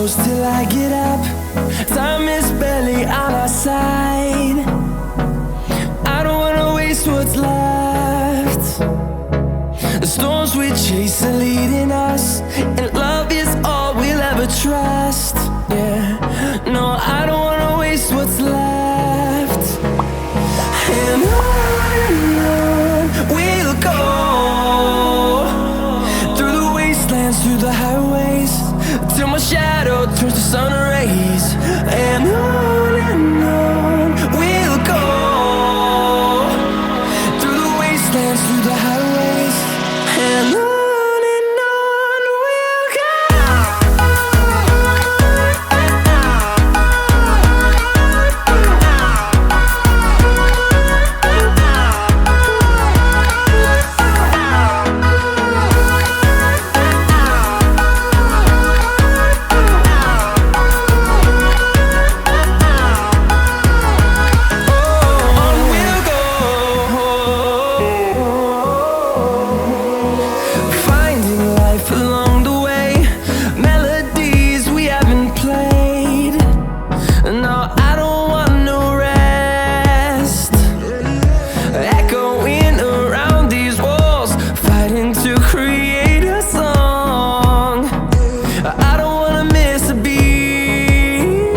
close till I get up. Time is barely on our side. I don't wanna waste what's left. The storms we chase are leading us, and love is all we'll ever trust. Yeah, no, I don't wanna waste what's left. And on we'll go, through the wastelands, through the highways, till my shadow turns to sun rays. And on we'll go, through the wastelands, through the highways, and on. Along the way, melodies we haven't played. No, I don't want no rest. Echoing around these walls, fighting to create a song. I don't wanna miss a beat.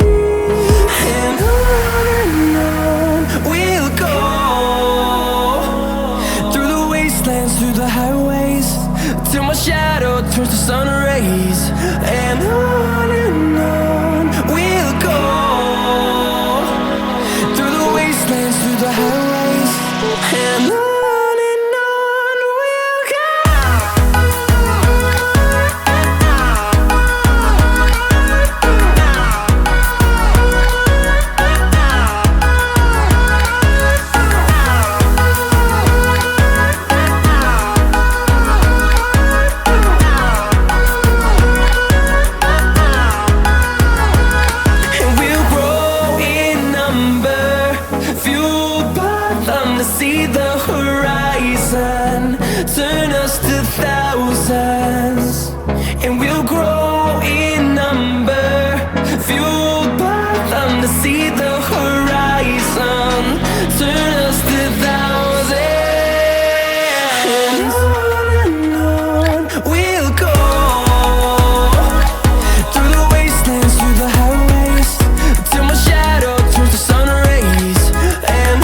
And on we'll go, through the wastelands, through the highways, till my shadow turns to sun rays. And on we'll go, through the wastelands, through the highways, and on. See the horizon turn us to thousands, and we'll grow in number, fueled by them. To see the horizon turn us to thousands, and on we'll go, through the wastelands, through the highways, till my shadow turns to sun rays. And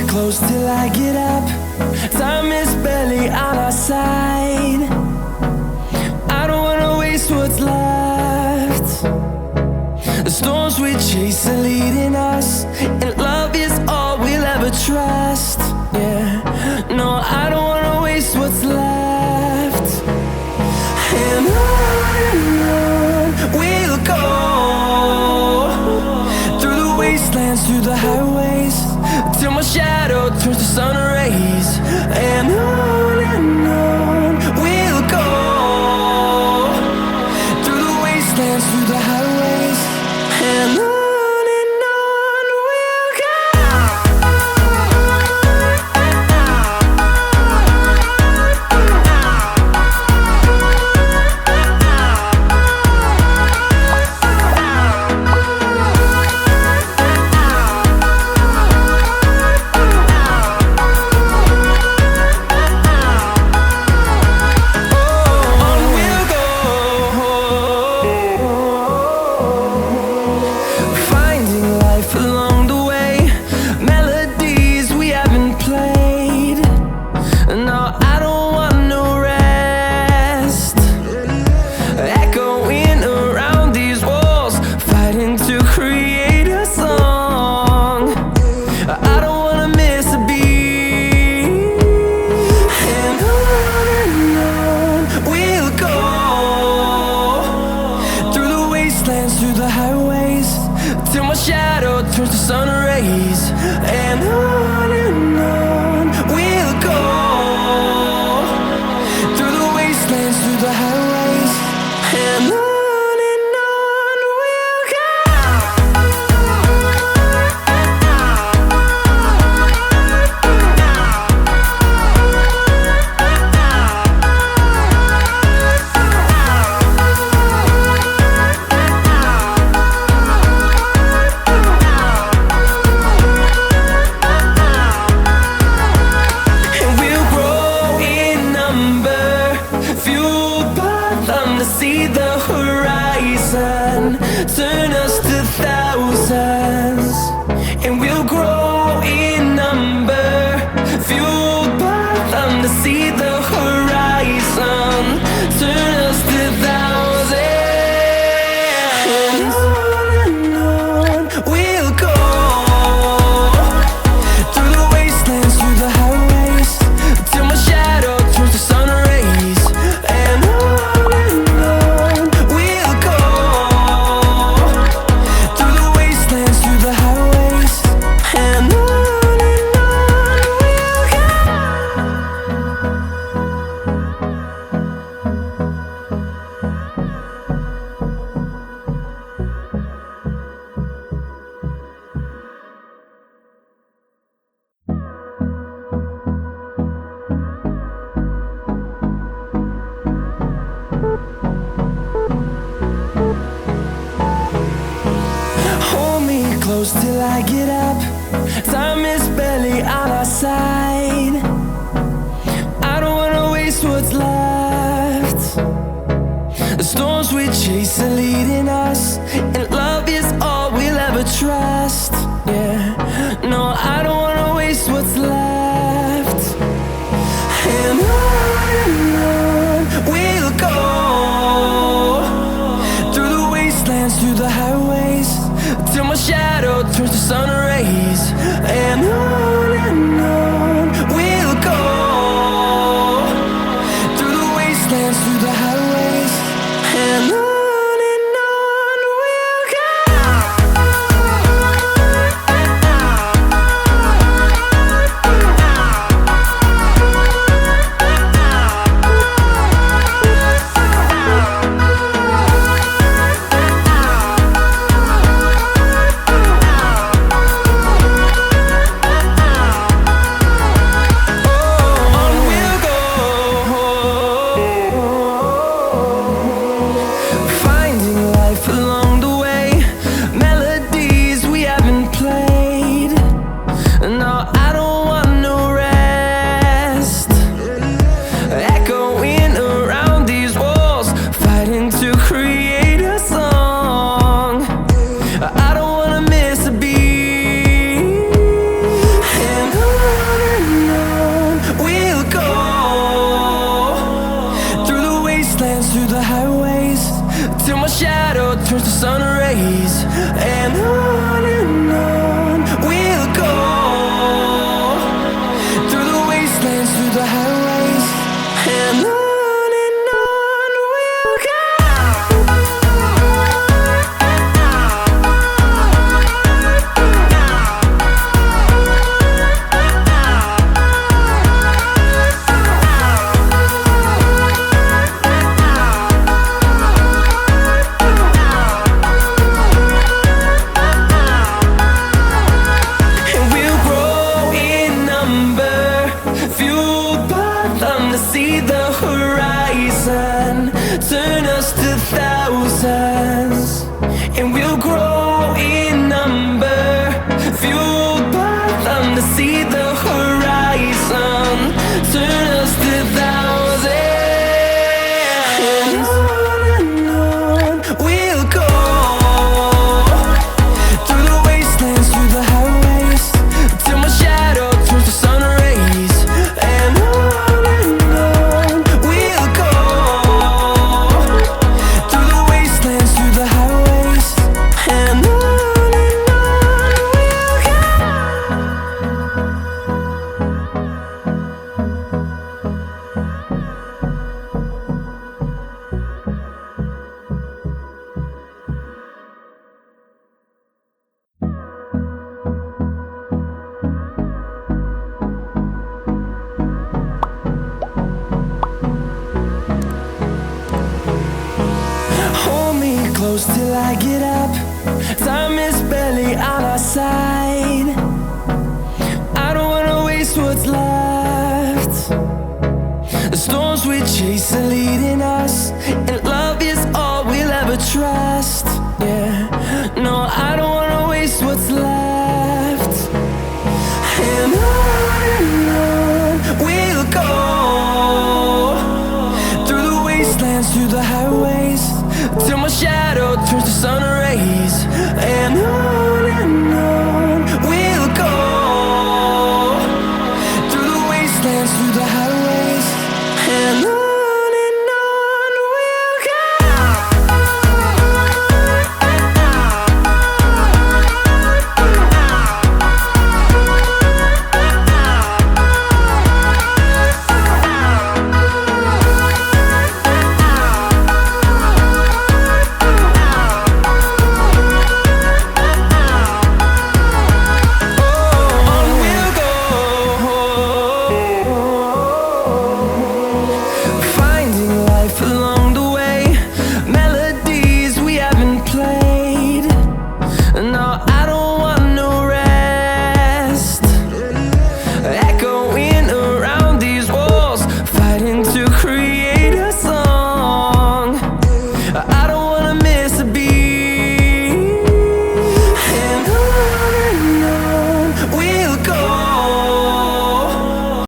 close till I get up. Time is barely on our side. I don't wanna waste what's left. The storms we chase are leading us, and love is all we'll ever trust. Yeah, no, I don't wanna waste what's left. And on we'll go, through the wastelands, through the highways, till my shadow turns to sun rays. And on we'll go, through the wastelands, through the highways, and on. wastelands, through the highways, till my shadow turns to sun rays. And on we'll go, through the wastelands, through the highways, and on we'll go. See the horizon, turn us to thousands, and we'll grow in number, fueled by them to see the horizon, turn us to thousands, and on we'll go, through the wastelands, through the highways, till my shadow turns to sun rays. And close till I get up. Time is barely on our side. I don't wanna waste what's left. The storms we chase are leading us, and love is all we'll ever trust. Yeah, no, I don't wanna waste what's left. And on we'll go, through the wastelands, through the highways, till my shadow turns to sun rays. And on we'll go, through the wastelands, through the highways, and on. Along the way, melodies we haven't played. No, I don't want no rest. Echoing around these walls, fighting to create a song. I don't wanna miss a beat. And on we'll go, through the wastelands, through the highways, till my shadow turns to sun rays. And on we'll go, through the wastelands, through the highways, and on. till I get up. Time is barely on our side. I don't wanna waste what's left. The storms we chase are leading us, and love is all we'll ever trust.